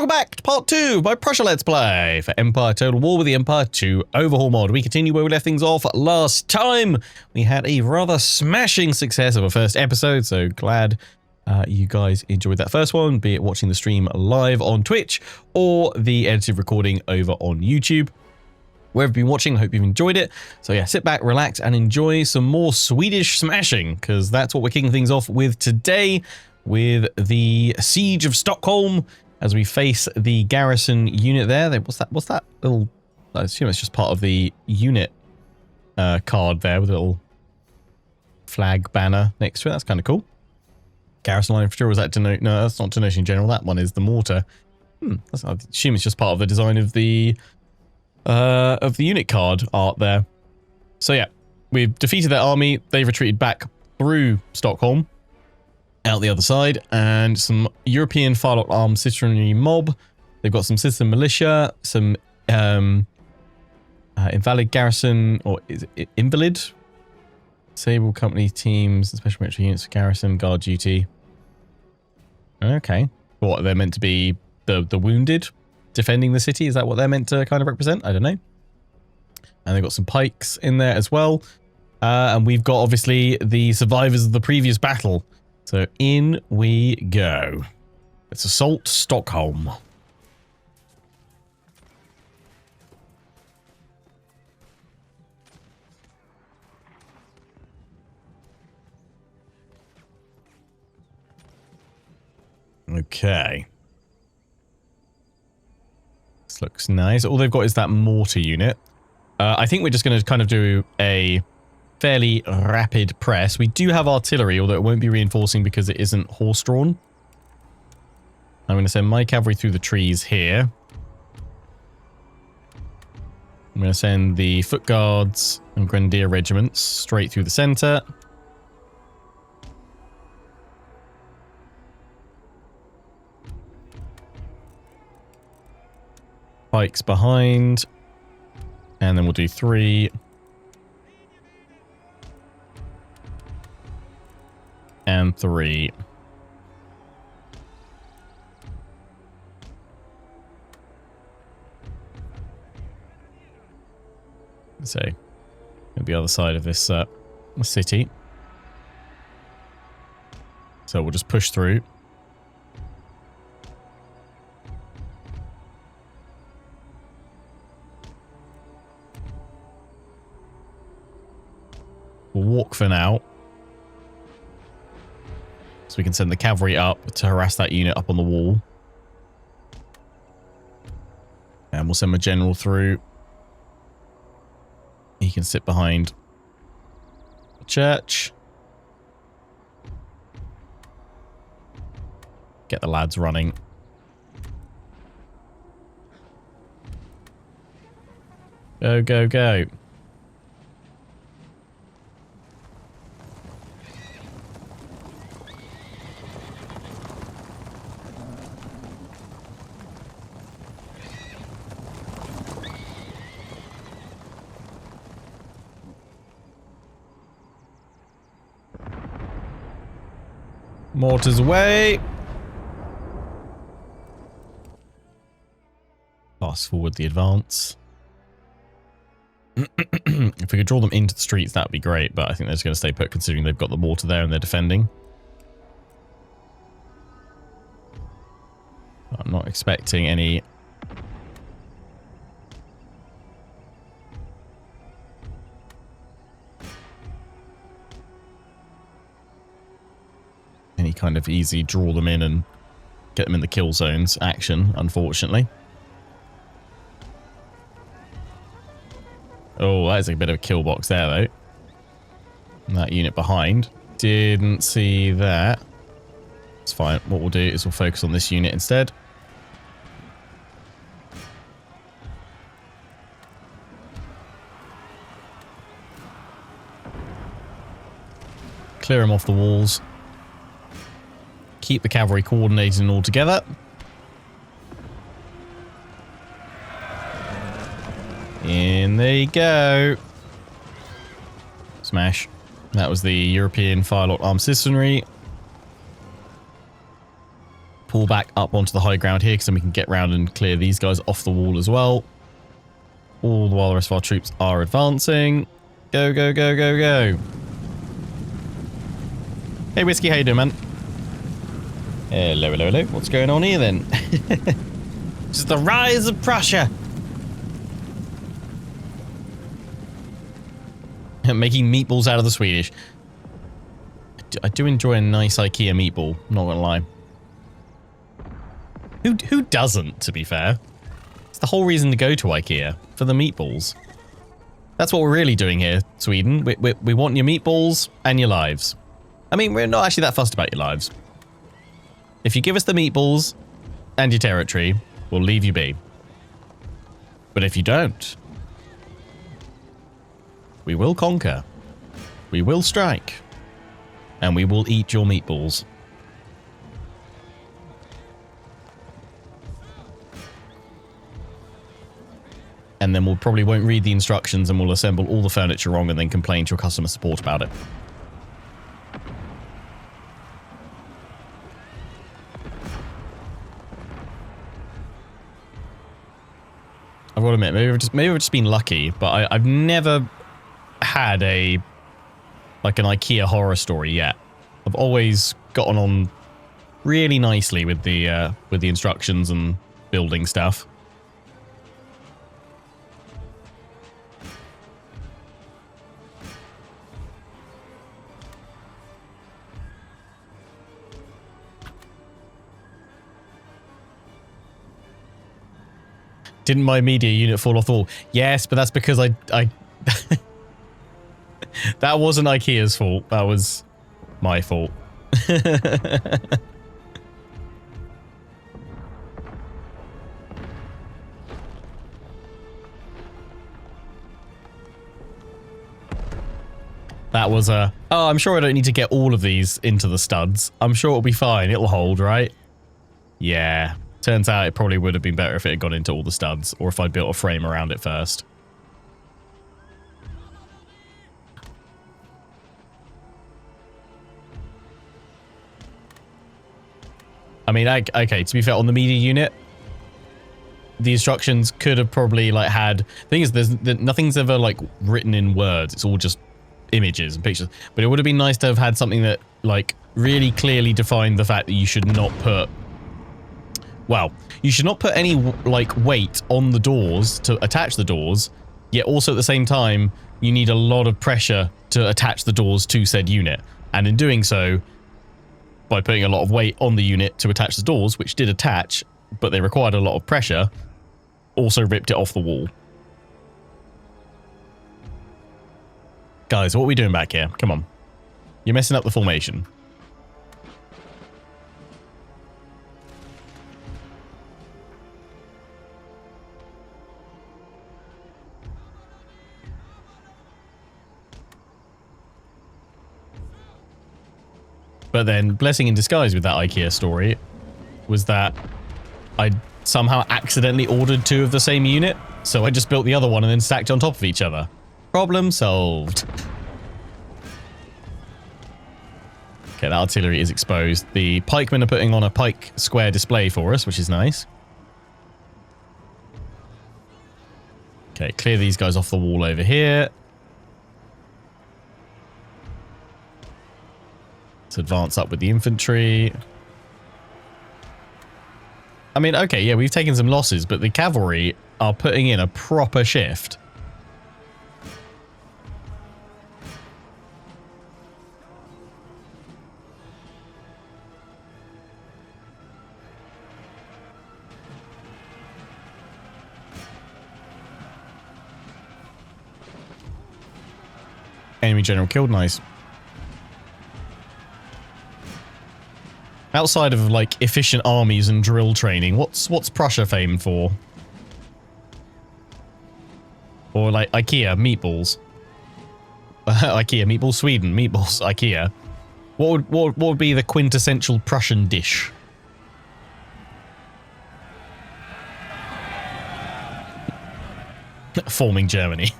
back to part 2 of my Prussia Let's Play for Empire Total War with the Empire 2 Overhaul mod. We continue where we left things off last time. We had a rather smashing success of our first episode, so glad you guys enjoyed that first one, be it watching the stream live on Twitch or the edited recording over on YouTube. Wherever you've been watching, I hope you've enjoyed it. So yeah, sit back, relax, and enjoy some more Swedish smashing, because that's what we're kicking things off with today, with the Siege of Stockholm, as we face the garrison unit there. What's that little... I assume it's just part of the unit card there, with a little flag banner next to it. That's kind of cool. Garrison line infantry, or was that denote? No, that's not denoting general. That one is the mortar. I assume it's just part of the design of the unit card art there. So yeah, we've defeated their army. They've retreated back through Stockholm, out the other side, and some European firelock armed citizenry mob. They've got some citizen militia, some invalid garrison, or is it invalid? Sable company teams, special military units for garrison, guard duty. Okay. What, they're meant to be the wounded defending the city? Is that what they're meant to kind of represent? I don't know. And they've got some pikes in there as well. And we've got, obviously, the survivors of the previous battle. So in we go. Let's assault Stockholm. Okay. This looks nice. All they've got is that mortar unit. I think we're just going to kind of do a fairly rapid press. We do have artillery, although it won't be reinforcing because it isn't horse-drawn. I'm going to send my cavalry through the trees here. I'm going to send the foot guards and grenadier regiments straight through the center. Pikes behind. And then we'll do 3. And 3. So, on the other side of this city. So we'll just push through. We'll walk for now. So we can send the cavalry up to harass that unit up on the wall. And we'll send my general through. He can sit behind the church. Get the lads running. Go, go, go. Mortars away. Fast forward the advance. If we could draw them into the streets, that would be great, but I think they're just going to stay put considering they've got the mortar there and they're defending. I'm not expecting any... any kind of easy draw them in and get them in the kill zones action, unfortunately. Oh, that is a bit of a kill box there, though. And that unit behind. Didn't see that. It's fine. What we'll do is we'll focus on this unit instead. Clear them off the walls. Keep the cavalry coordinated and all together. In they go. Smash. That was the European firelock armed citizenry. pull back up onto the high ground here because then we can get around and clear these guys off the wall as well. All the while the rest of our troops are advancing. Go, go, go, go, go. Hey, Whiskey, how you doing, man? Hello, hello, hello. What's going on here, then? This is the rise of Prussia. Making meatballs out of the Swedish. I do enjoy a nice IKEA meatball, not gonna lie. Who doesn't, to be fair? It's the whole reason to go to IKEA, for the meatballs. That's what we're really doing here, Sweden. We want your meatballs and your lives. I mean, we're not actually that fussed about your lives. If you give us the meatballs and your territory, we'll leave you be. But if you don't, we will conquer, we will strike, and we will eat your meatballs. And then we'll probably won't read the instructions and we'll assemble all the furniture wrong and then complain to your customer support about it. I've got to admit, maybe I've just been lucky, but I've never had an IKEA horror story yet. I've always gotten on really nicely with the instructions and building stuff. Didn't my media unit fall off the wall? Yes, but that's because I that wasn't IKEA's fault. That was my fault. That was a... Oh, I'm sure I don't need to get all of these into the studs. I'm sure it'll be fine. It'll hold, right? Yeah. Turns out it probably would have been better if it had gone into all the studs, or if I'd built a frame around it first. I mean, okay, to be fair, on the media unit, the instructions could have probably, like, had... The thing is, nothing's ever, like, written in words. It's all just images and pictures. But it would have been nice to have had something that, like, really clearly defined the fact that you should not put... Well, you should not put any, like, weight on the doors to attach the doors, yet also at the same time, you need a lot of pressure to attach the doors to said unit. And in doing so, by putting a lot of weight on the unit to attach the doors, which did attach, but they required a lot of pressure, also ripped it off the wall. Guys, what are we doing back here? Come on. You're messing up the formation. But then, blessing in disguise with that IKEA story was that I somehow accidentally ordered two of the same unit, so I just built the other one and then stacked on top of each other. Problem solved. Okay, that artillery is exposed. The pikemen are putting on a pike square display for us, which is nice. Okay, clear these guys off the wall over here. Let's advance up with the infantry. I mean, okay, yeah, we've taken some losses, but the cavalry are putting in a proper shift. Enemy general killed, nice. Outside of, like, efficient armies and drill training, what's Prussia famed for? Or, like, IKEA meatballs. IKEA meatballs, Sweden meatballs, IKEA. What would be the quintessential Prussian dish? Forming Germany.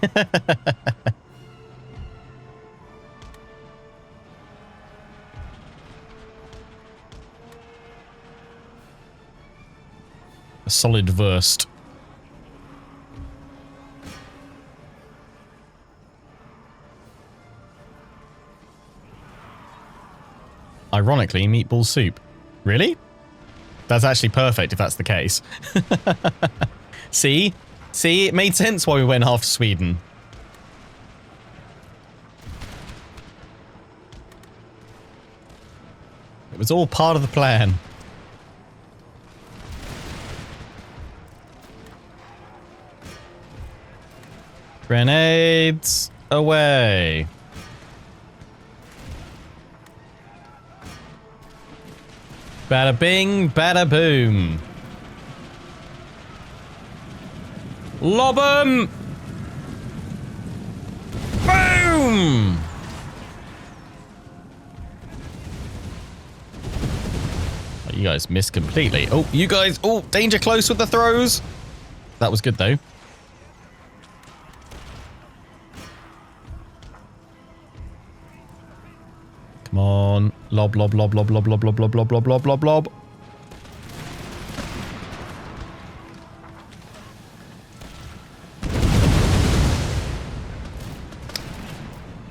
A solid wurst. Ironically, meatball soup. Really? That's actually perfect if that's the case. See? See? It made sense why we went half to Sweden. It was all part of the plan. Grenades away. Bada bing, bada boom. Lob 'em! Boom! Oh, you guys missed completely. Oh, you guys. Oh, danger close with the throws. That was good, though. Come on. Lob, lob, lob, lob, lob, lob, lob, lob, lob, lob, lob, lob, lob.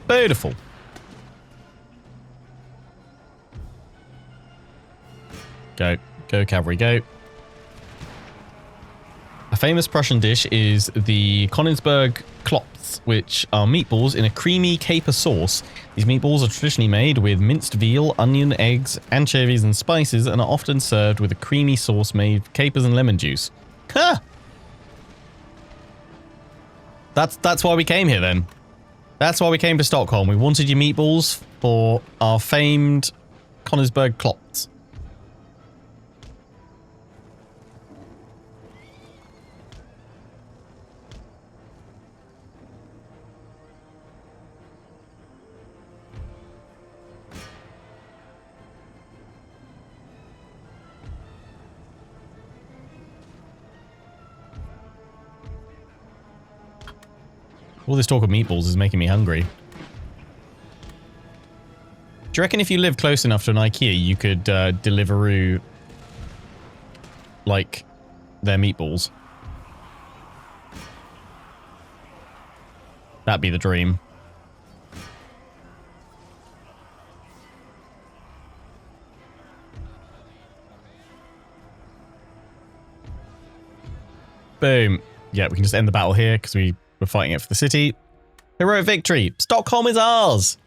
Beautiful. Go. Go, cavalry, go. A famous Prussian dish is the Königsberg Klopps, which are meatballs in a creamy caper sauce. These meatballs are traditionally made with minced veal, onion, eggs, anchovies, and spices, and are often served with a creamy sauce made with capers and lemon juice. Huh! That's why we came here, then. That's why we came to Stockholm. We wanted your meatballs for our famed Königsberg Klopps. All this talk of meatballs is making me hungry. Do you reckon if you live close enough to an IKEA, you could Deliveroo, like, their meatballs? That'd be the dream. Boom. Yeah, we can just end the battle here because we're fighting it for the city. Heroic victory. Stockholm is ours.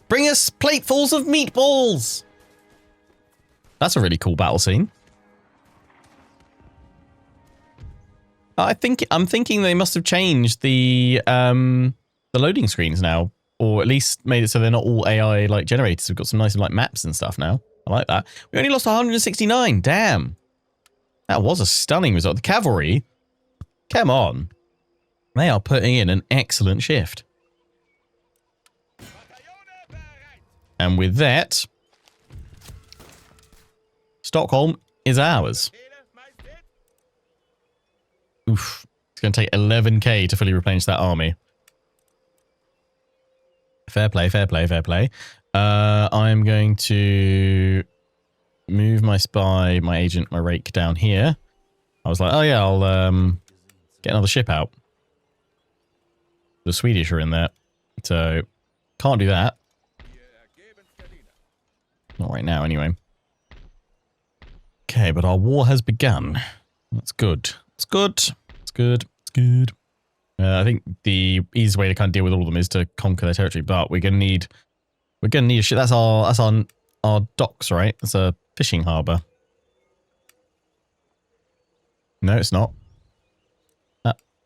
Bring us platefuls of meatballs. That's a really cool battle scene. I'm thinking they must have changed the loading screens now, or at least made it so they're not all AI like generators. We've got some nice like maps and stuff now. I like that. We only lost 169. Damn. That was a stunning result. The cavalry. Come on. They are putting in an excellent shift. And with that, Stockholm is ours. Oof. It's going to take 11k to fully replenish that army. Fair play, fair play, fair play. I'm going to move my spy, my agent, my rake down here. I was like, oh yeah, I'll get another ship out. The Swedish are in there, so can't do that. Not right now, anyway. Okay, but our war has begun. That's good. It's good. It's good. It's good. I think the easiest way to kind of deal with all of them is to conquer their territory, but we're gonna need a ship. That's our docks, right? That's a fishing harbour. No, it's not.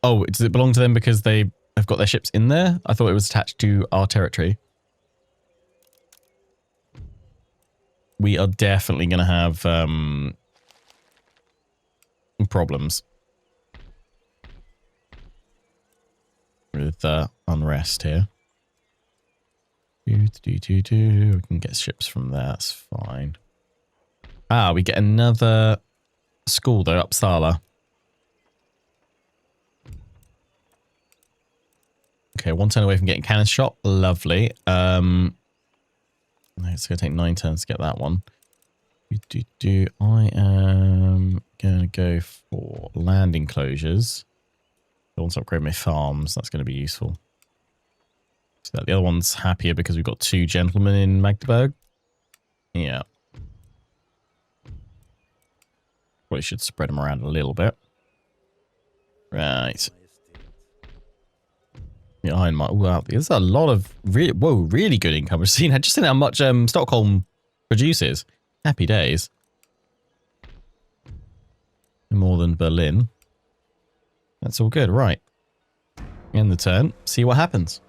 Oh, does it belong to them because they have got their ships in there? I thought it was attached to our territory. We are definitely going to have problems with unrest here. We can get ships from there. That's fine. Ah, we get another school though, Uppsala. Okay, 1 turn away from getting cannon shot. Lovely. It's going to take 9 turns to get that one. I am going to go for land enclosures. I want to upgrade my farms. That's going to be useful. So the other one's happier because we've got 2 gentlemen in Magdeburg. Yeah. Probably should spread them around a little bit. Right. The iron mine. Wow, there's a lot of really good income. I've just seen how much Stockholm produces. Happy days. More than Berlin. That's all good. Right. End the turn. See what happens.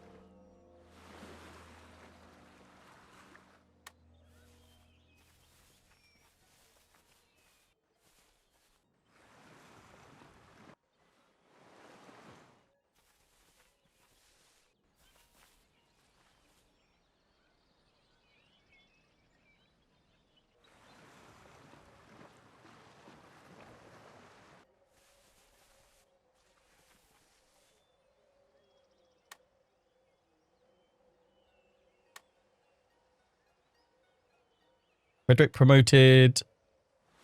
Frederick promoted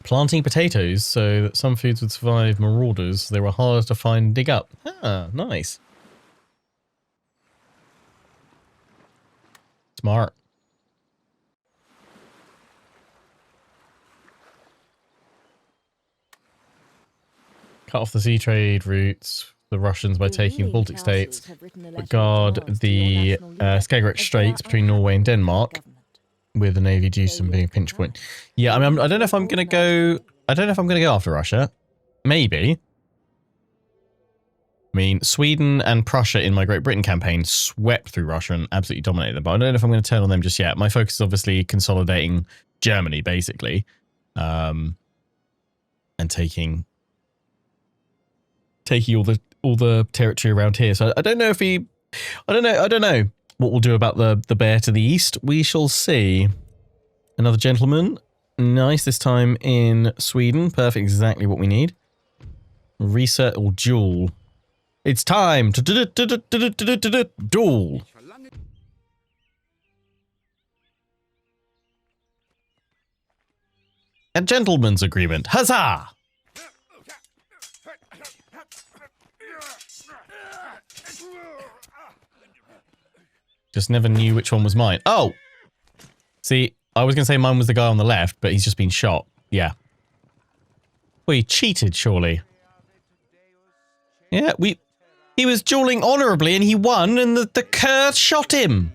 planting potatoes so that some foods would survive marauders. They were harder to find and dig up. Ah, nice. Smart. Cut off the sea trade routes, the Russians, by taking the Baltic states, but guard the Skagerrak Straits between Norway and Denmark. With the Navy due to being a pinch point. Yeah, I mean, I don't know if I'm going to go... I don't know if I'm going to go after Russia. Maybe. I mean, Sweden and Prussia in my Great Britain campaign swept through Russia and absolutely dominated them. But I don't know if I'm going to turn on them just yet. My focus is obviously consolidating Germany, basically. And taking all the territory around here. So I don't know if he... I don't know what we'll do about the bear to the east. We shall see. Another gentleman. Nice, this time in Sweden. Perfect, exactly what we need. Reset or duel. It's time to duel. A gentleman's agreement. Huzzah! Just never knew which one was mine. Oh! See, I was going to say mine was the guy on the left, but he's just been shot. Yeah. Well, he cheated, surely. Yeah, he was dueling honourably and he won and the cur shot him.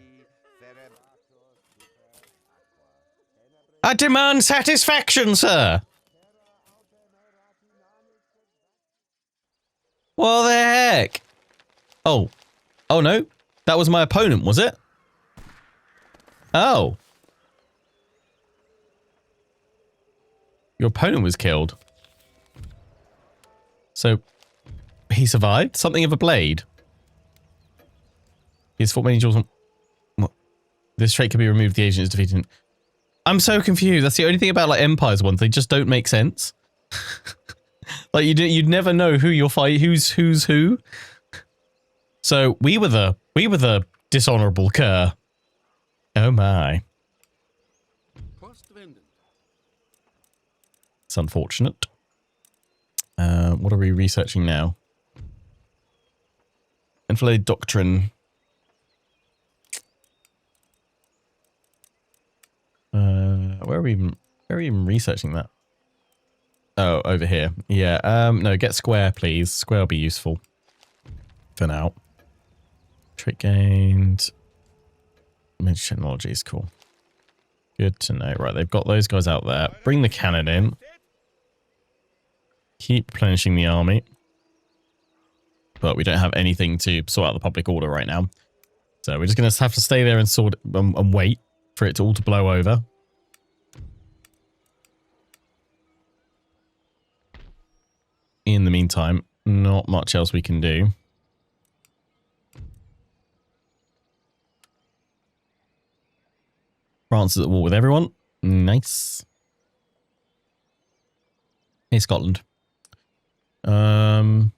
I demand satisfaction, sir. What the heck? Oh. Oh, no. That was my opponent, was it? Oh. Your opponent was killed. So, he survived? Something of a blade. He's fought many duels on... What? This trait can be removed if the agent is defeated. I'm so confused. That's the only thing about like Empires ones. They just don't make sense. Like you'd never know who you'll fight, who's who. So we were the dishonorable cur. Oh my. It's unfortunate. What are we researching now? Enfilade doctrine. Where are we even researching that? Oh, over here. Yeah, no, get square, please. Square will be useful. For now. Trait gained. Image technology is cool. Good to know. Right, they've got those guys out there. Bring the cannon in. Keep replenishing the army. But we don't have anything to sort out the public order right now. So we're just going to have to stay there and sort and wait for it all to blow over. In the meantime, not much else we can do. France is at war with everyone. Nice. Hey, Scotland. No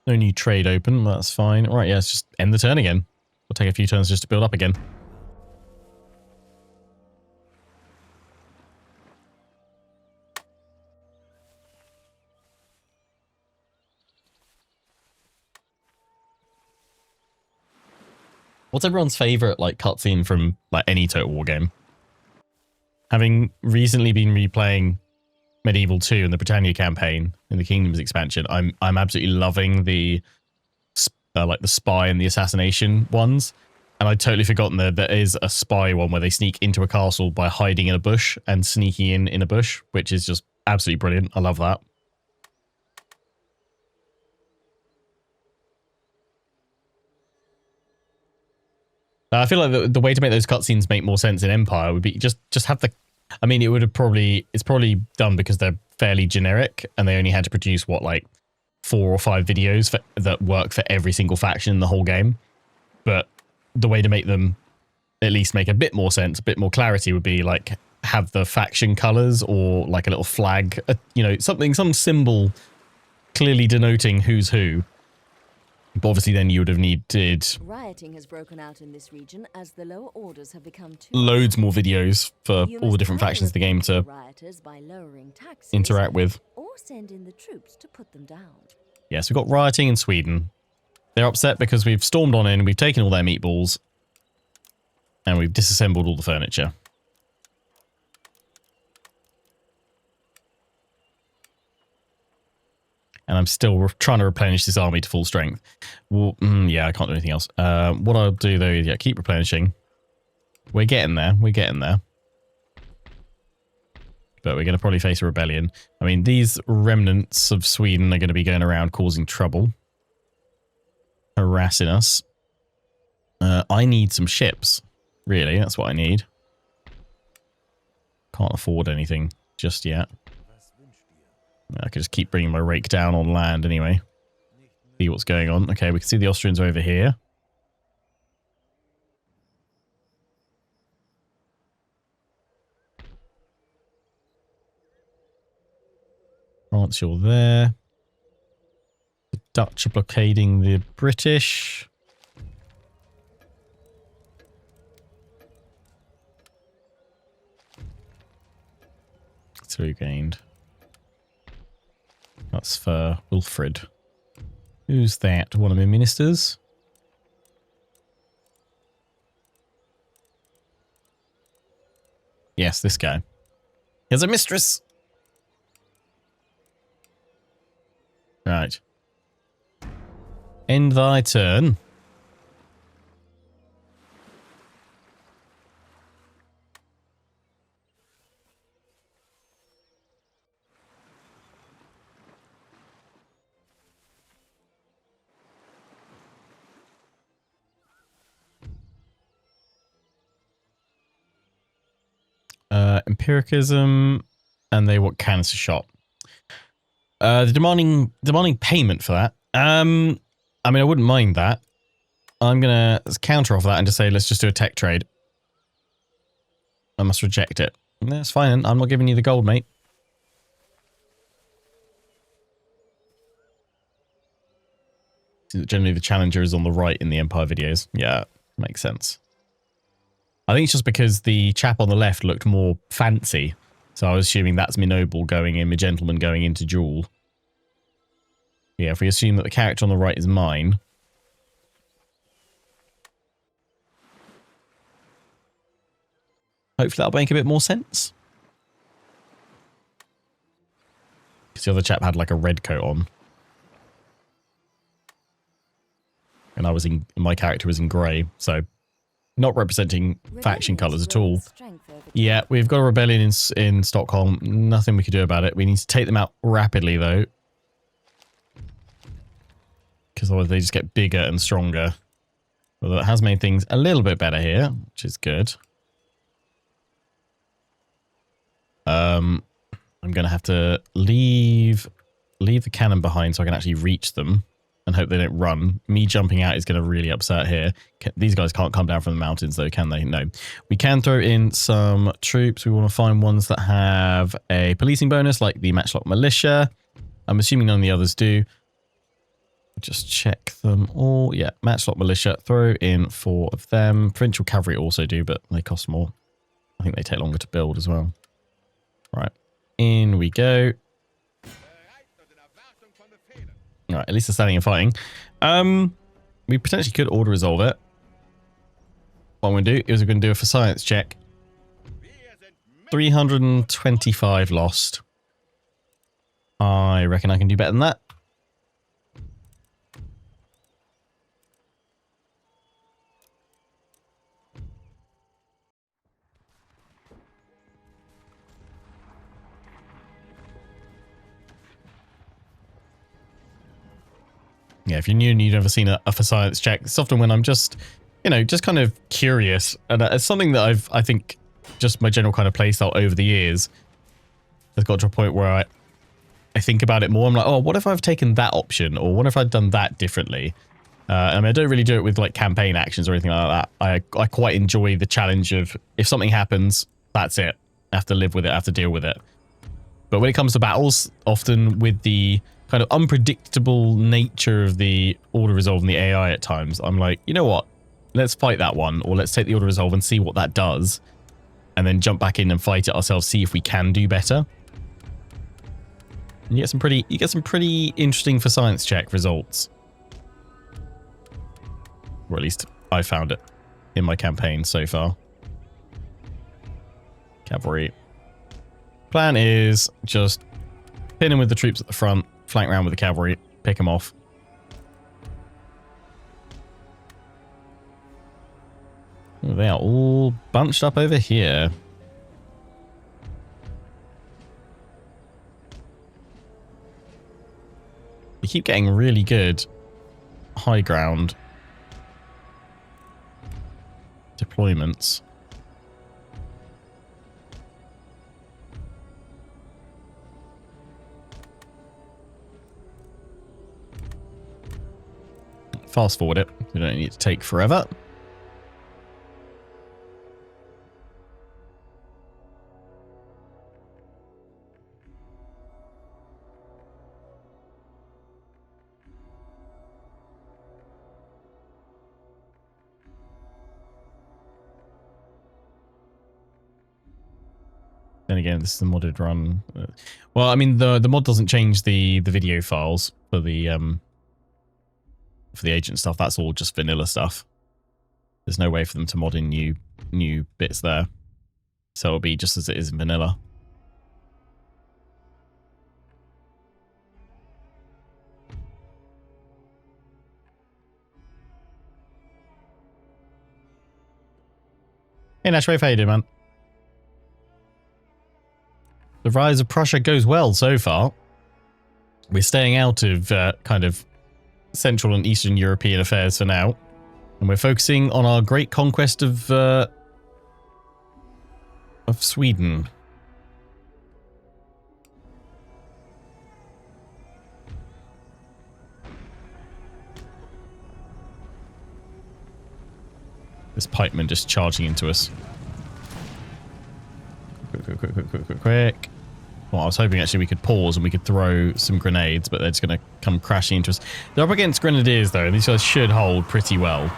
new trade open. That's fine. All right, yeah, let's just end the turn again. We'll take a few turns just to build up again. What's everyone's favorite like cutscene from like any Total War game? Having recently been replaying Medieval 2 and the Britannia campaign in the Kingdoms expansion, I'm absolutely loving the like the spy and the assassination ones. And I'd totally forgotten that there is a spy one where they sneak into a castle by hiding in a bush and sneaking in a bush, which is just absolutely brilliant. I love that. I feel like the way to make those cutscenes make more sense in Empire would be just have the... I mean, it would have probably... It's probably done because they're fairly generic and they only had to produce, what, like 4 or 5 videos that work for every single faction in the whole game. But the way to make them at least make a bit more sense, a bit more clarity would be like have the faction colors or like a little flag, you know, some symbol clearly denoting who's who. But obviously then you would have needed rioting has broken out in this region as the lower orders have become too loads more videos for all the different factions of the game to interact with. Or send in the troops to put them down. Yes, we've got rioting in Sweden. They're upset because we've stormed on in, we've taken all their meatballs, and we've disassembled all the furniture. And I'm still trying to replenish this army to full strength. Well, yeah, I can't do anything else. What I'll do, though, is keep replenishing. We're getting there. We're getting there. But we're going to probably face a rebellion. I mean, these remnants of Sweden are going to be going around causing trouble. Harassing us. I need some ships. Really, that's what I need. Can't afford anything just yet. I could just keep bringing my rake down on land anyway. See what's going on. Okay, we can see the Austrians over here. France, you're there. The Dutch are blockading the British. Through gained. That's for Wilfred. Who's that? One of my ministers? Yes, this guy. He has a mistress! Right. End thy turn. Empiricism, and they want canister shot. They're demanding payment for that. I mean, I wouldn't mind that. I'm gonna counter off that and just say, let's just do a tech trade. I must reject it. That's fine. I'm not giving you the gold, mate. Generally, the challenger is on the right in the Empire videos. Yeah, makes sense. I think it's just because the chap on the left looked more fancy. So I was assuming that's my noble going in, my gentleman going into duel. Yeah, if we assume that the character on the right is mine. Hopefully that'll make a bit more sense. Because the other chap had like a red coat on. And I was in, my character was in grey, so... Not representing faction colours at all. Yeah, we've got a rebellion in Stockholm. Nothing we can do about it. We need to take them out rapidly, though. Because otherwise they just get bigger and stronger. Although it has made things a little bit better here, which is good. I'm going to have to leave the cannon behind so I can actually reach them. And hope they don't run. Me jumping out is going to really upset here. These guys can't come down from the mountains though, can they? No. We can throw in some troops. We want to find ones that have a policing bonus, like the Matchlock Militia. I'm assuming none of the others do. Just check them all. Yeah, matchlock militia. Throw in 4 of them. Provincial cavalry also do, but they cost more. I think they take longer to build as well. Right, in we go. All right, at least they're standing and fighting. We potentially could auto resolve it. What I'm going to do is we're going to do a for science check. 325 lost. I reckon I can do better than that. Yeah, if you're new and you've never seen a for science check, it's often when I'm just, you know, just kind of curious. And it's something that I think just my general kind of playstyle over the years has got to a point where I think about it more. I'm like, oh, what if I've taken that option? Or what if I'd done that differently? I mean, I don't really do it with like campaign actions or anything like that. I quite enjoy the challenge of if something happens, that's it. I have to live with it, I have to deal with it. But when it comes to battles, often with the kind of unpredictable nature of the auto resolve and the AI at times, I'm like, you know what? Let's fight that one, or let's take the auto resolve and see what that does, and then jump back in and fight it ourselves, see if we can do better. And you get some pretty interesting for science check results. Or at least I found it in my campaign so far. Cavalry. Plan is just pin him with the troops at the front, flank round with the cavalry, pick them off. Oh, they are all bunched up over here. We keep getting really good high ground deployments. Fast forward it. We don't need to take forever. Then again, this is the modded run. Well, I mean, the mod doesn't change the video files for the agent stuff. That's all just vanilla stuff. There's no way for them to mod in new bits there. So it'll be just as it is in vanilla. Hey Nash, how you doing, man? The rise of Prussia goes well so far. We're staying out of kind of Central and Eastern European affairs for now. And we're focusing on our great conquest of Sweden. This pikeman just charging into us. Quick. Well, I was hoping actually we could pause and we could throw some grenades, but they're just going to come crashing into us. They're up against grenadiers, though, and these guys should hold pretty well.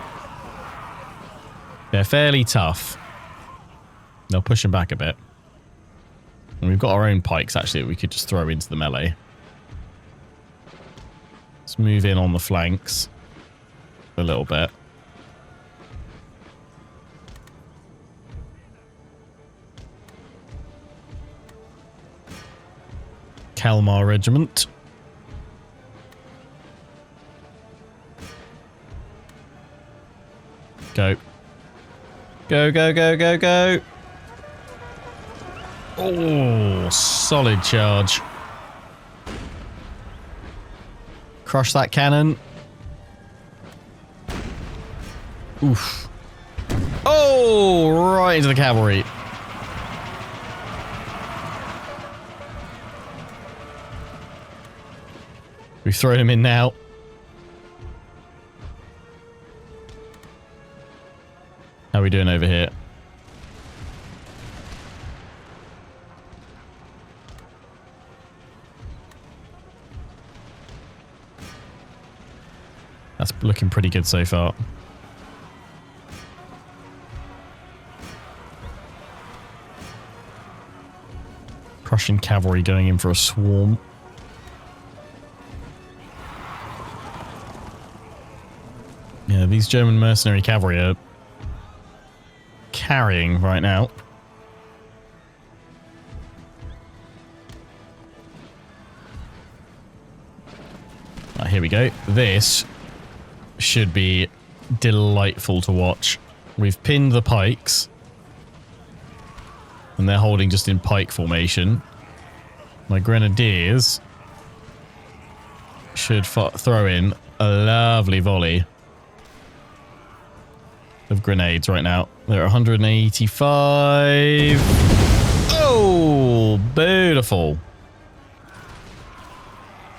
They're fairly tough. They'll push them back a bit. And we've got our own pikes, actually, that we could just throw into the melee. Let's move in on the flanks a little bit. Kalmar Regiment. Go. Go, go, go, go, go. Oh, solid charge. Crush that cannon. Oof. Oh, right into the cavalry. We've thrown him in now. How are we doing over here? That's looking pretty good so far. Prussian cavalry going in for a swarm. Yeah, these German mercenary cavalry are carrying right now. Right, here we go. This should be delightful to watch. We've pinned the pikes. And they're holding just in pike formation. My grenadiers should throw in a lovely volley of grenades right now. They're 185. Oh, beautiful.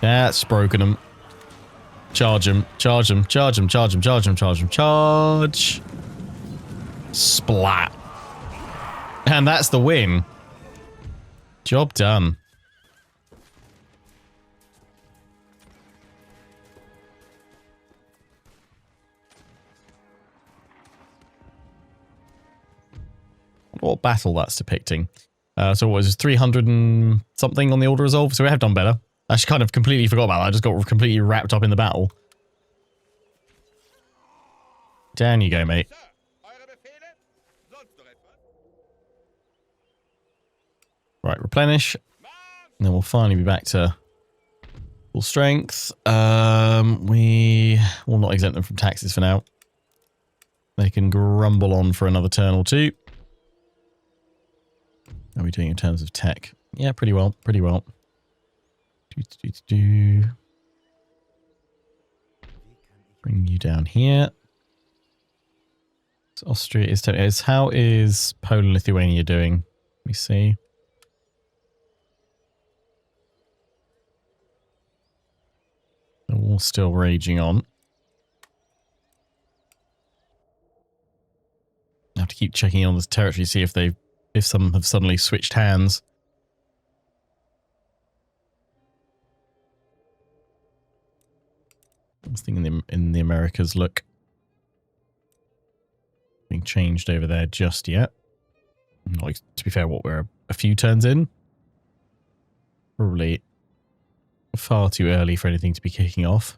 That's broken them. Charge them, charge them, charge them, charge them, charge them, charge them, charge. Splat. And that's the win. Job done. What battle that's depicting. So what was it, 300 and something on the order resolve? So we have done better. I just kind of completely forgot about that. I just got completely wrapped up in the battle. Down you go, mate. Right, replenish. And then we'll finally be back to full strength. We will not exempt them from taxes for now. They can grumble on for another turn or two. How are we doing in terms of tech? Yeah, pretty well, pretty well. Bring you down here. So Austria is... How is Poland, Lithuania doing? Let me see. The war's still raging on. I have to keep checking on this territory, see if some have suddenly switched hands. Nothing in the Americas look being changed over there just yet. Not, to be fair, what we're a few turns in. Probably far too early for anything to be kicking off.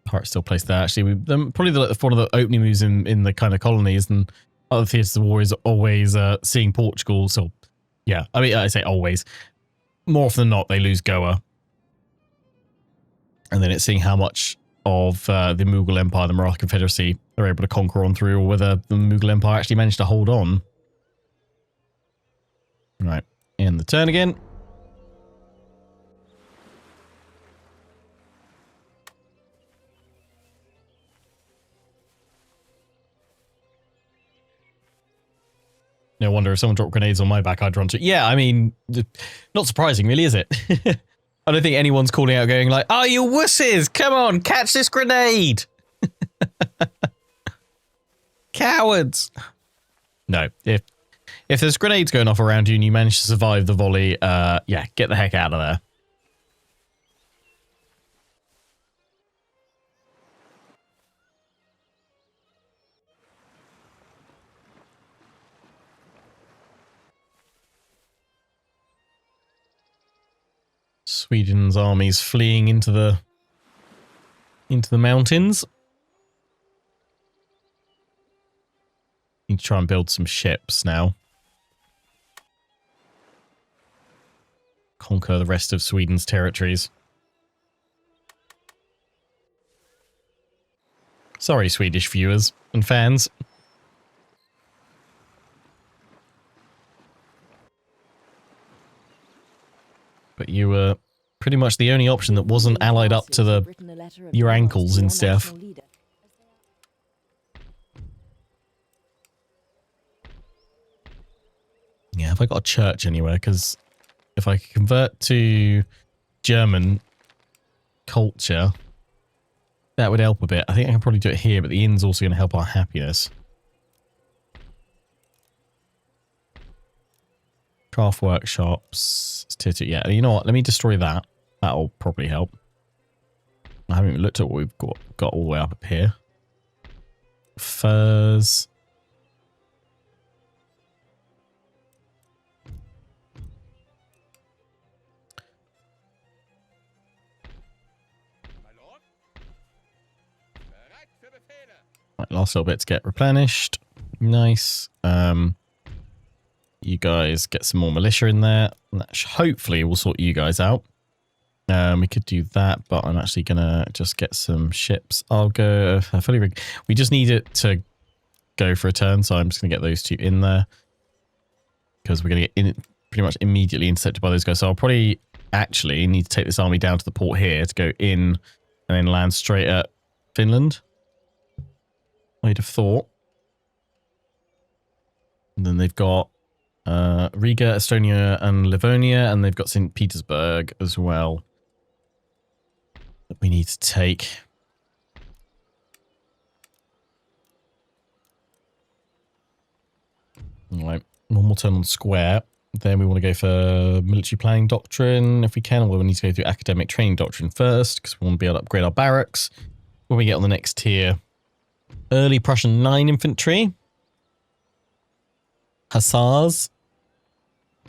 Part still placed there. Actually, probably one of the opening moves in the kind of colonies and other theatres of war is always seeing Portugal. So, yeah, I mean, I say always. More often than not, they lose Goa. And then it's seeing how much of the Mughal Empire, the Maratha Confederacy, they're able to conquer on through, or whether the Mughal Empire actually managed to hold on. Right, end the turn again. No wonder if someone dropped grenades on my back, I'd run to... Yeah, I mean, not surprising, really, is it? I don't think anyone's calling out going like, "Oh, you wusses! Come on, catch this grenade!" Cowards! No, if there's grenades going off around you and you manage to survive the volley, yeah, get the heck out of there. Sweden's armies fleeing into the mountains. Need to try and build some ships now. Conquer the rest of Sweden's territories. Sorry, Swedish viewers and fans. But you were pretty much the only option that wasn't allied up to your ankles and stuff. Yeah, have I got a church anywhere? Because if I convert to German culture, that would help a bit. I think I can probably do it here, but the inn's also going to help our happiness. Craft workshops. Yeah, you know what? Let me destroy that. That'll probably help. I haven't even looked at what we've got all the way up here. Furs. Right, last little bit to get replenished. Nice. You guys get some more militia in there. That hopefully will sort you guys out. We could do that, but I'm actually gonna just get some ships. I'll go fully rig. We just need it to go for a turn, so I'm just gonna get those two in there because we're gonna get in pretty much immediately intercepted by those guys. So I'll probably actually need to take this army down to the port here to go in and then land straight at Finland. I'd have thought. And then they've got Riga, Estonia, and Livonia, and they've got St. Petersburg as well that we need to take. Alright, one more turn on square. Then we want to go for military planning doctrine if we can, although we need to go through academic training doctrine first because we want to be able to upgrade our barracks. When we get on the next tier, early Prussian 9 infantry, Hussars,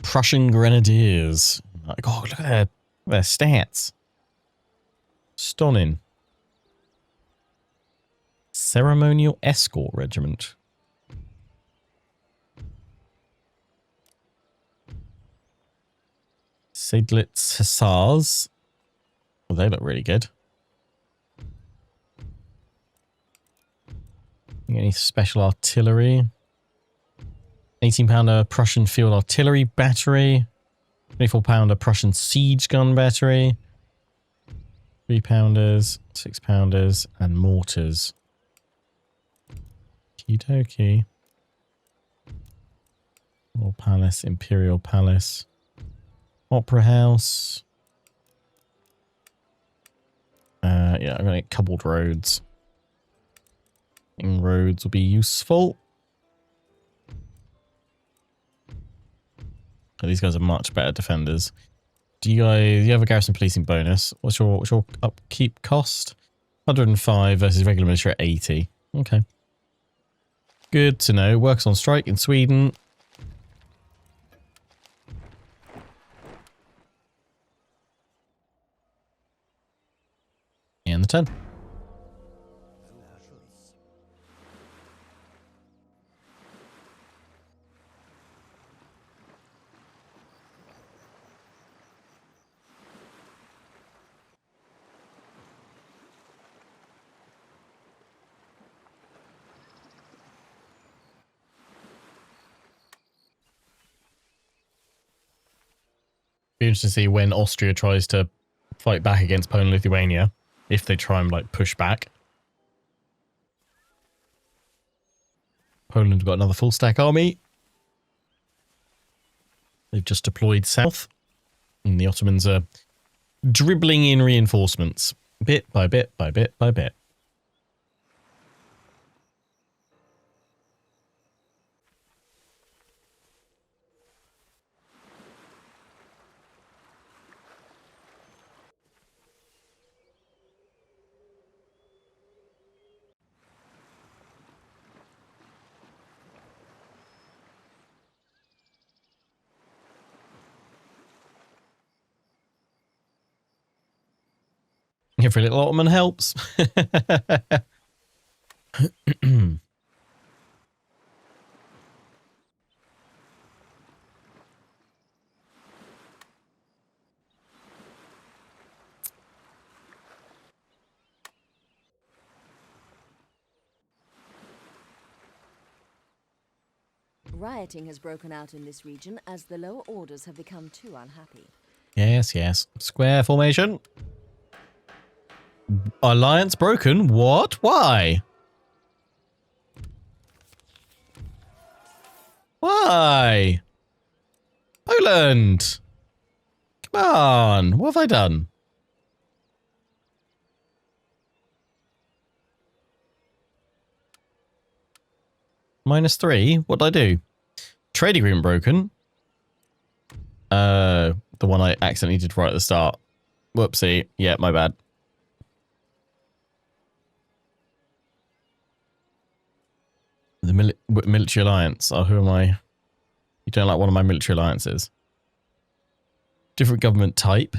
Prussian grenadiers. Oh, look at their stats. Stunning. Ceremonial escort regiment. Seydlitz Hussars. Well, they look really good. Any special artillery? 18-pounder Prussian field artillery battery. 24-pounder Prussian siege gun battery. 3-pounders, 6-pounders, and mortars. Okie dokie. Royal Palace, Imperial Palace. Opera House. Yeah, I'm going to get cobbled roads. I think roads will be useful. Oh, these guys are much better defenders. Do you have a garrison policing bonus? What's your upkeep cost? 105 versus regular militia at 80. Okay. Good to know. Works on strike in Sweden. And the 10. Be interesting to see when Austria tries to fight back against Poland and Lithuania, if they try and like push back. Poland got another full stack army. They've just deployed south, and the Ottomans are dribbling in reinforcements bit by bit by bit by bit. Every little Ottoman helps. Rioting has broken out in this region as the lower orders have become too unhappy. Yes, yes. Square formation. Alliance broken? What? Why? Why? Poland! Come on! What have I done? -3? What did I do? Trade agreement broken. The one I accidentally did right at the start. Whoopsie. Yeah, my bad. The military alliance. Oh, who am I? You don't like one of my military alliances? Different government type.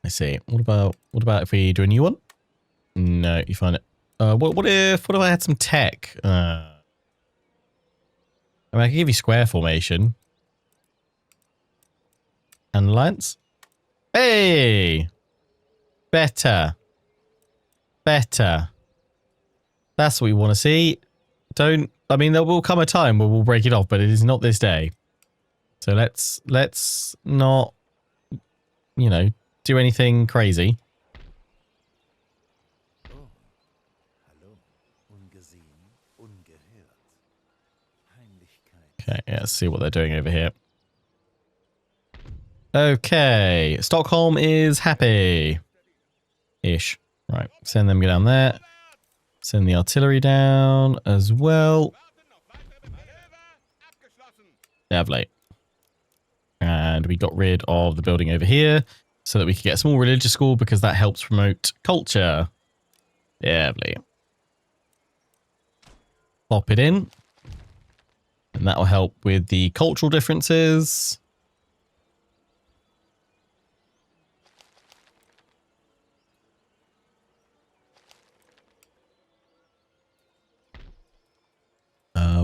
I see. What about if we do a new one? No, you find it. What if I had some tech? I mean, I can give you square formation. And alliance. Hey! Better. Better. That's what we want to see. I mean, there will come a time where we'll break it off, but it is not this day. So let's not, you know, do anything crazy. Okay, yeah, let's see what they're doing over here. Okay, Stockholm is happy. Ish. Right, send them down there. Send the artillery down as well. Lovely. And we got rid of the building over here so that we could get a small religious school because that helps promote culture. Lovely. Pop it in. And that will help with the cultural differences.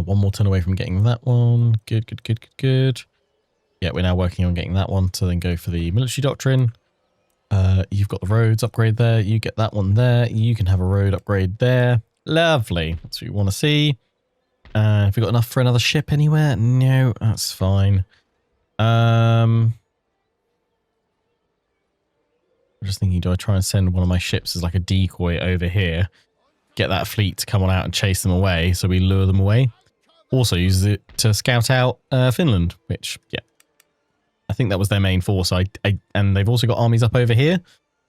One more turn away from getting that one. Good, good, good, good, good. Yeah, we're now working on getting that one to then go for the military doctrine. You've got the roads upgrade there. You get that one there. You can have a road upgrade there. Lovely. That's what you want to see. Have we got enough for another ship anywhere? No, that's fine. I'm just thinking, do I try and send one of my ships as like a decoy over here? Get that fleet to come on out and chase them away so we lure them away. Also uses it to scout out Finland, which, yeah. I think that was their main force. And they've also got armies up over here.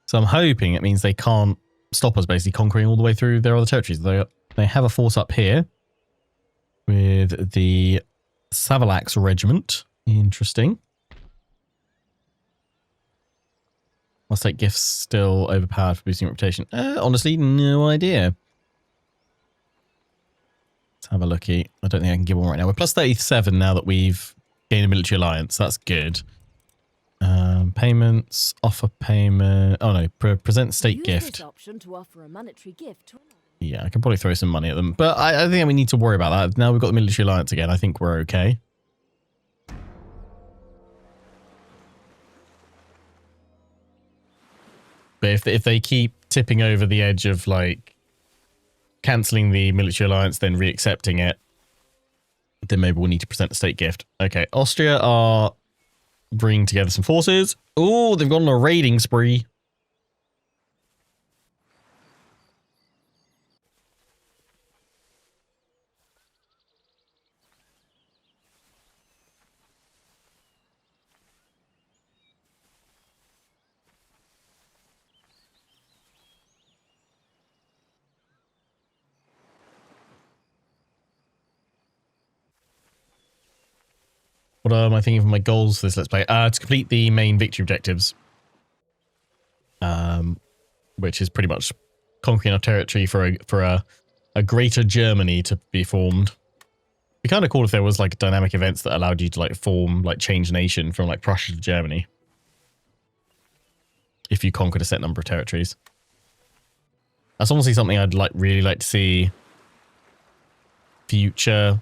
So I'm hoping it means they can't stop us basically conquering all the way through their other territories. They have a force up here with the Savalax Regiment. Interesting. Must take gifts still overpowered for boosting reputation. Honestly, no idea. Let's have a looky. I don't think I can give one right now. We're plus 37 now that we've gained a military alliance. That's good. Payments, offer payment. Oh no, present state gift. This option to offer a monetary gift to another. Yeah, I can probably throw some money at them. But I don't think we need to worry about that. Now we've got the military alliance again. I think we're okay. But if they keep tipping over the edge of like cancelling the military alliance, then re-accepting it, then maybe we'll need to present a state gift. Okay, Austria are bringing together some forces. Oh, they've gone on a raiding spree. What am I thinking for my goals for this Let's Play? To complete the main victory objectives. Which is pretty much conquering our territory for a greater Germany to be formed. It'd be kind of cool if there was like dynamic events that allowed you to like form, like change nation from like Prussia to Germany. If you conquered a set number of territories. That's honestly something I'd really like to see future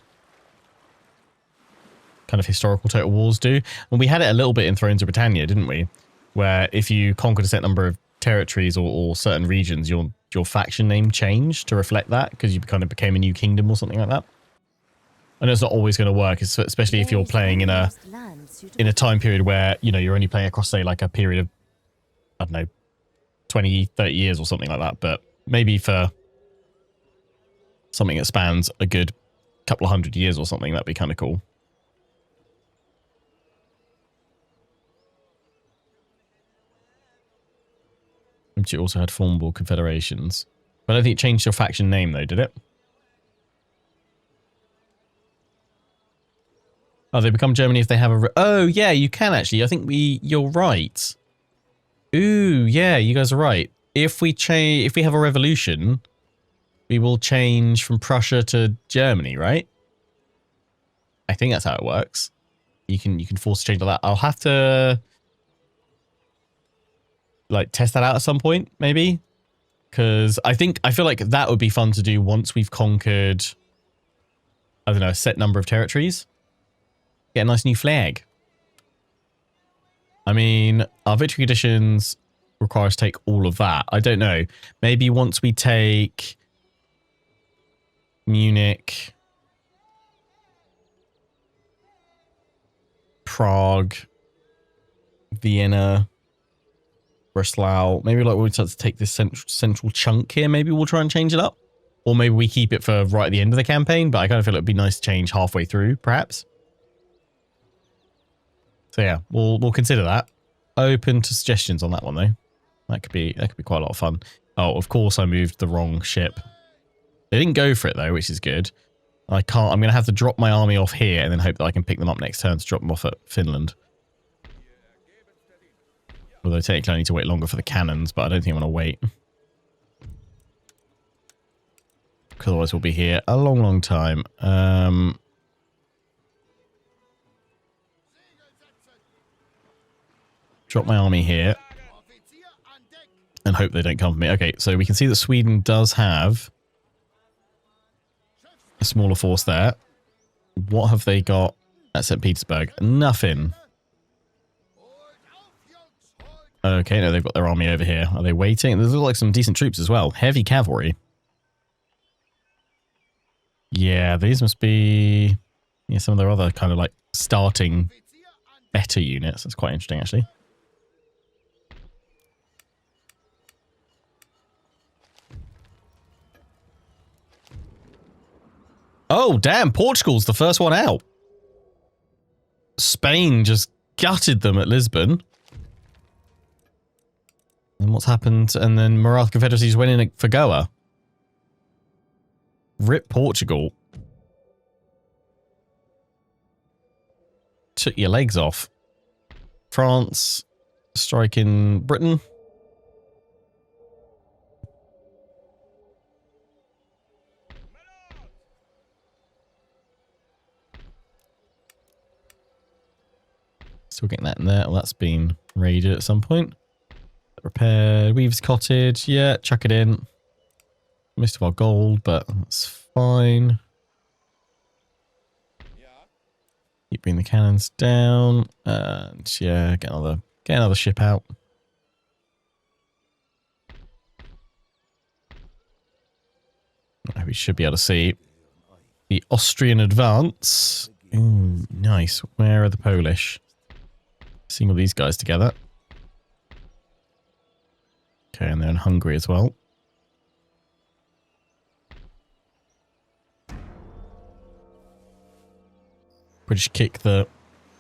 kind of historical total wars do. And we had it a little bit in Thrones of Britannia, didn't we? Where if you conquered a set number of territories or certain regions, your faction name changed to reflect that because you kind of became a new kingdom or something like that. I know it's not always going to work, especially if you're playing in a time period where, you know, you're only playing across, say, like a period of, I don't know, 20, 30 years or something like that. But maybe for something that spans a good couple of hundred years or something, that'd be kind of cool. Which it also had formable confederations. But I don't think it changed your faction name, though, did it? Oh, they become Germany if they have a... Oh, yeah, you can actually. I think you're right. Ooh, yeah, you guys are right. If we have a revolution, we will change from Prussia to Germany, right? I think that's how it works. You can force a change like that. I'll have to like test that out at some point, maybe. Because I feel like that would be fun to do once we've conquered, I don't know, a set number of territories. Get a nice new flag. I mean, our victory conditions require us to take all of that. I don't know. Maybe once we take Munich, Prague, Vienna, Breslau, maybe like we'll start to take this central chunk here. Maybe we'll try and change it up. Or maybe we keep it for right at the end of the campaign, but I kind of feel it'd be nice to change halfway through, perhaps. So yeah, we'll consider that. Open to suggestions on that one though. That could be quite a lot of fun. Oh, of course I moved the wrong ship. They didn't go for it though, which is good. I'm going to have to drop my army off here and then hope that I can pick them up next turn to drop them off at Finland. Although technically I need to wait longer for the cannons, but I don't think I'm going to wait. Because otherwise we'll be here a long, long time. Drop my army here. And hope they don't come for me. Okay, so we can see that Sweden does have a smaller force there. What have they got at St. Petersburg? Nothing. Okay, no, they've got their army over here. Are they waiting? There's like some decent troops as well. Heavy cavalry. Yeah, these must be some of their other kind of like starting better units. That's quite interesting, actually. Oh, damn. Portugal's the first one out. Spain just gutted them at Lisbon. And what's happened? And then Maratha Confederacies went in for Goa. Rip Portugal. Took your legs off. France striking Britain. Still getting that in there. Well, that's been raided at some point. Repaired. Weave's Cottage. Yeah, chuck it in. Most of our gold, but that's fine. Keep bringing the cannons down. And yeah, get another ship out. We should be able to see the Austrian advance. Ooh, nice. Where are the Polish? Seeing all these guys together. Okay, and they're in Hungary as well. British kick the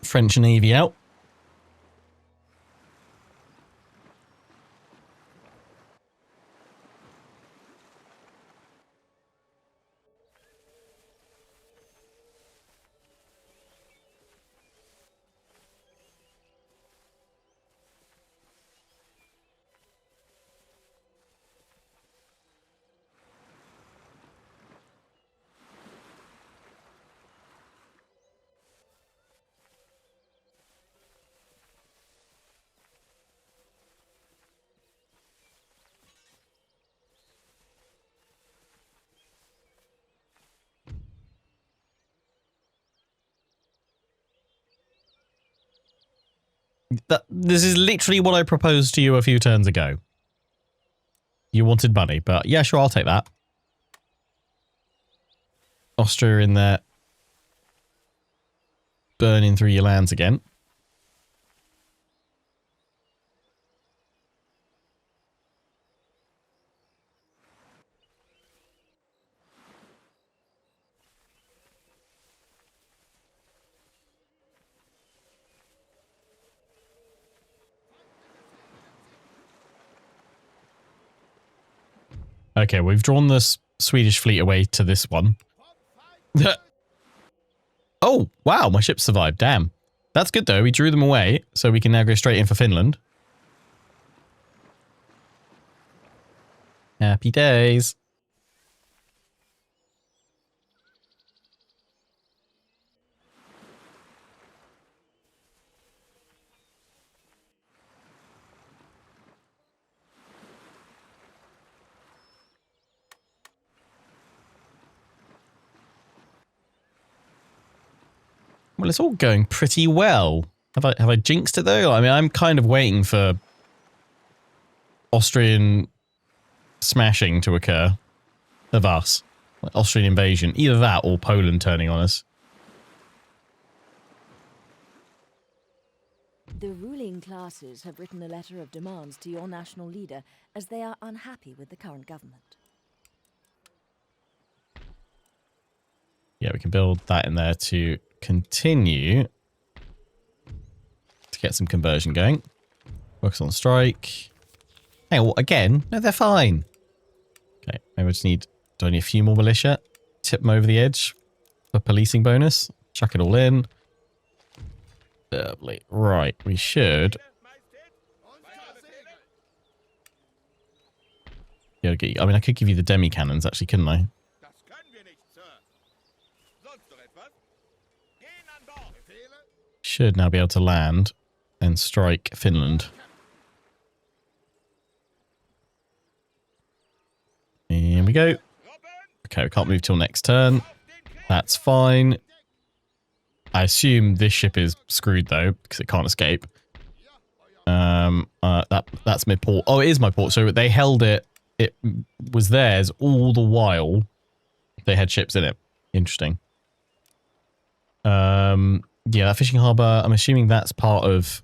French Navy out. This is literally what I proposed to you a few turns ago. You wanted money, but yeah, sure, I'll take that. Austria in there. Burning through your lands again. Okay, we've drawn this Swedish fleet away to this one. Oh, Oh, wow, my ship survived. Damn. That's good, though. We drew them away, so we can now go straight in for Finland. Happy days. Well, it's all going pretty well. Have I jinxed it though? I mean, I'm kind of waiting for Austrian smashing to occur of us. Like Austrian invasion. Either that or Poland turning on us. The ruling classes have written a letter of demands to your national leader as they are unhappy with the current government. Yeah, we can build that in there to continue to get some conversion going. Focus on strike. Hey, well, again? No, they're fine. Okay, maybe I just need... Do I need a few more militia? Tip them over the edge for policing bonus. Chuck it all in. Lovely. Right, we should... Yeah, I mean, I could give you the demi-cannons, actually, couldn't I? Should now be able to land and strike Finland. Here we go. Okay, we can't move till next turn. That's fine. I assume this ship is screwed though, because it can't escape. That's my port. Oh, it is my port. So they held it. It was theirs all the while they had ships in it. Interesting. Yeah, that fishing harbour, I'm assuming that's part of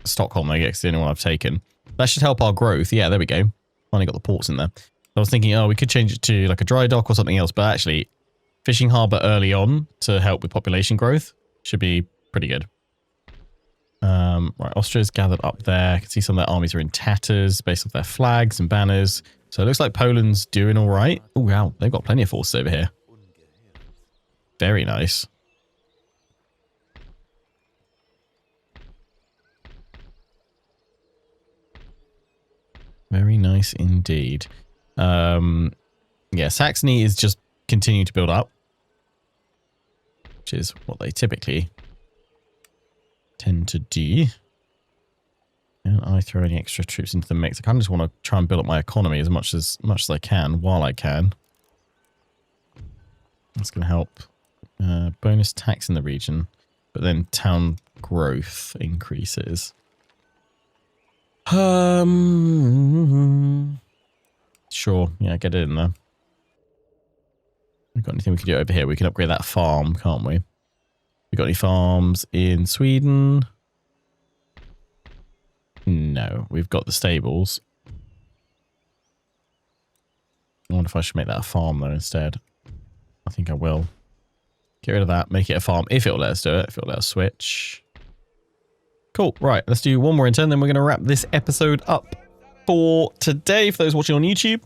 Stockholm, I guess, the only one I've taken. That should help our growth. Yeah, there we go. Finally got the ports in there. I was thinking, oh, we could change it to like a dry dock or something else, but actually, fishing harbour early on to help with population growth should be pretty good. Right, Austria's gathered up there. I can see some of their armies are in tatters based off their flags and banners. So it looks like Poland's doing all right. Oh, wow, they've got plenty of forces over here. Very nice. Very nice indeed. Yeah, Saxony is just continuing to build up, which is what they typically tend to do. And I throw any extra troops into the mix. I kind of just want to try and build up my economy as much as I can while I can. That's going to help. Bonus tax in the region, but then town growth increases. Sure, yeah, get it in there. We've got anything we can do over here? We can upgrade that farm, can't we? We got any farms in Sweden? No, we've got the stables. I wonder if I should make that a farm though instead. I think I will. Get rid of that, make it a farm, if it'll let us do it, if it'll let us switch. Cool, right, let's do one more in turn, then we're going to wrap this episode up for today, for those watching on YouTube.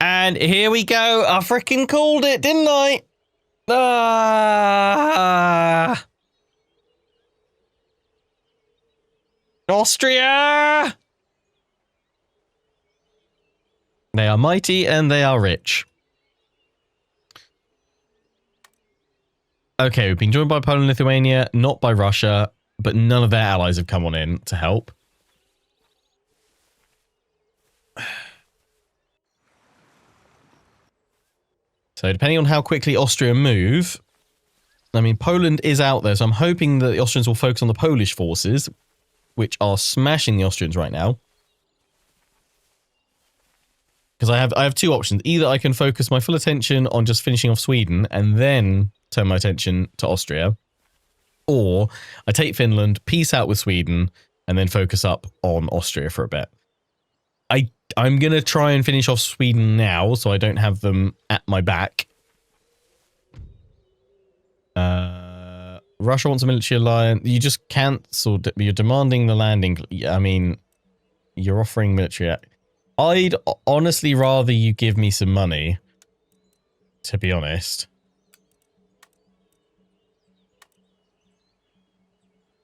And here we go, I freaking called it, didn't I? Austria! They are mighty and they are rich. Okay, we've been joined by Poland and Lithuania, not by Russia, but none of their allies have come on in to help. So depending on how quickly Austria move, I mean, Poland is out there, so I'm hoping that the Austrians will focus on the Polish forces, which are smashing the Austrians right now. Because I have two options. Either I can focus my full attention on just finishing off Sweden and then turn my attention to Austria. Or I take Finland, peace out with Sweden, and then focus up on Austria for a bit. I'm going to try and finish off Sweden now so I don't have them at my back. Russia wants a military alliance. You just cancelled. You're demanding the landing. I mean, you're offering military. I'd honestly rather you give me some money, to be honest.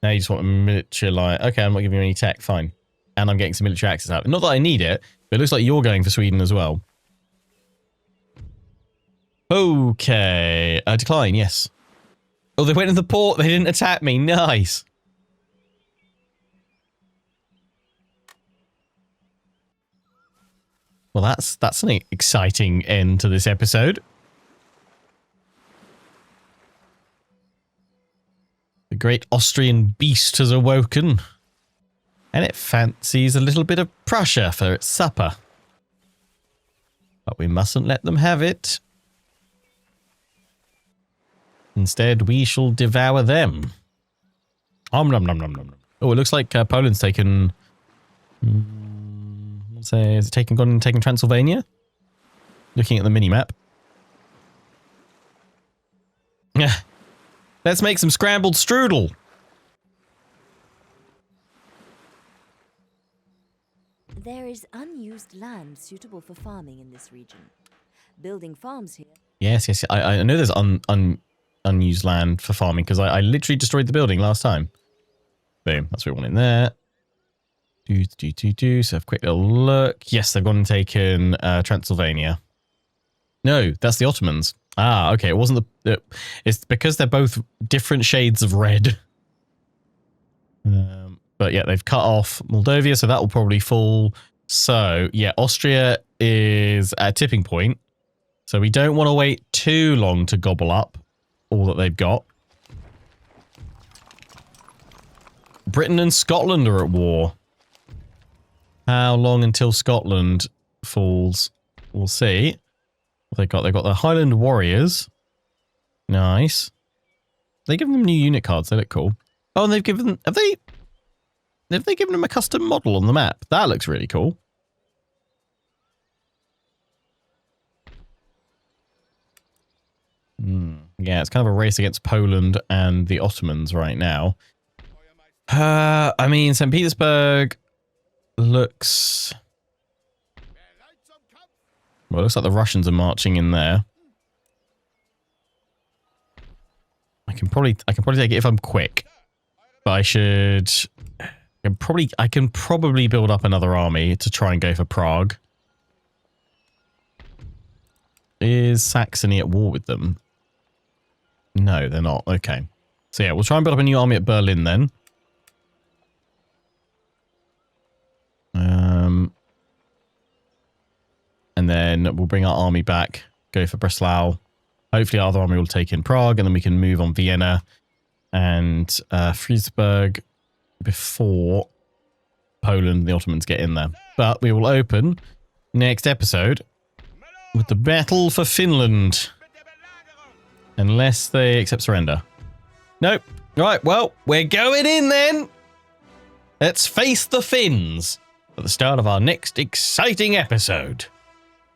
Now you just want a military alliance. Okay, I'm not giving you any tech. Fine. And I'm getting some military access out. Not that I need it, but it looks like you're going for Sweden as well. Okay. Decline, yes. Oh, they went in the port. They didn't attack me. Nice. Well, that's an exciting end to this episode. The great Austrian beast has awoken. And it fancies a little bit of Prussia for its supper. But we mustn't let them have it. Instead, we shall devour them. Nom nom nom nom nom. Oh, it looks like Poland's taken... let's say, is it taken Transylvania? Looking at the mini-map. Let's make some scrambled strudel. There is unused land suitable for farming in this region. Building farms here... Yes. I know there's unused land for farming because I literally destroyed the building last time. Boom. That's what we want in there. So have a quick little look. Yes, they've gone and taken Transylvania. No, that's the Ottomans. Ah, okay. It wasn't the... it's because they're both different shades of red. But yeah, they've cut off Moldavia, so that will probably fall. So yeah, Austria is at a tipping point. So we don't want to wait too long to gobble up all that they've got. Britain and Scotland are at war. How long until Scotland falls? We'll see. What they got? They've got the Highland Warriors. Nice. They given them new unit cards. They look cool. Oh, and they've given... Have they given them a custom model on the map? That looks really cool. Yeah, it's kind of a race against Poland and the Ottomans right now. I mean, St. Petersburg looks... Well, it looks like the Russians are marching in there. I can probably take it if I'm quick. But I should... I can probably build up another army to try and go for Prague. Is Saxony at war with them? No, they're not. Okay. So yeah, we'll try and build up a new army at Berlin then. And then we'll bring our army back, go for Breslau. Hopefully our other army will take in Prague, and then we can move on Vienna and Friesburg before Poland and the Ottomans get in there. But we will open next episode with the battle for Finland. Unless they accept surrender. Nope. Right, well, we're going in then. Let's face the Finns at the start of our next exciting episode.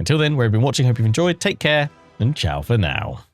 Until then, where you've been watching, hope you've enjoyed. Take care, and ciao for now.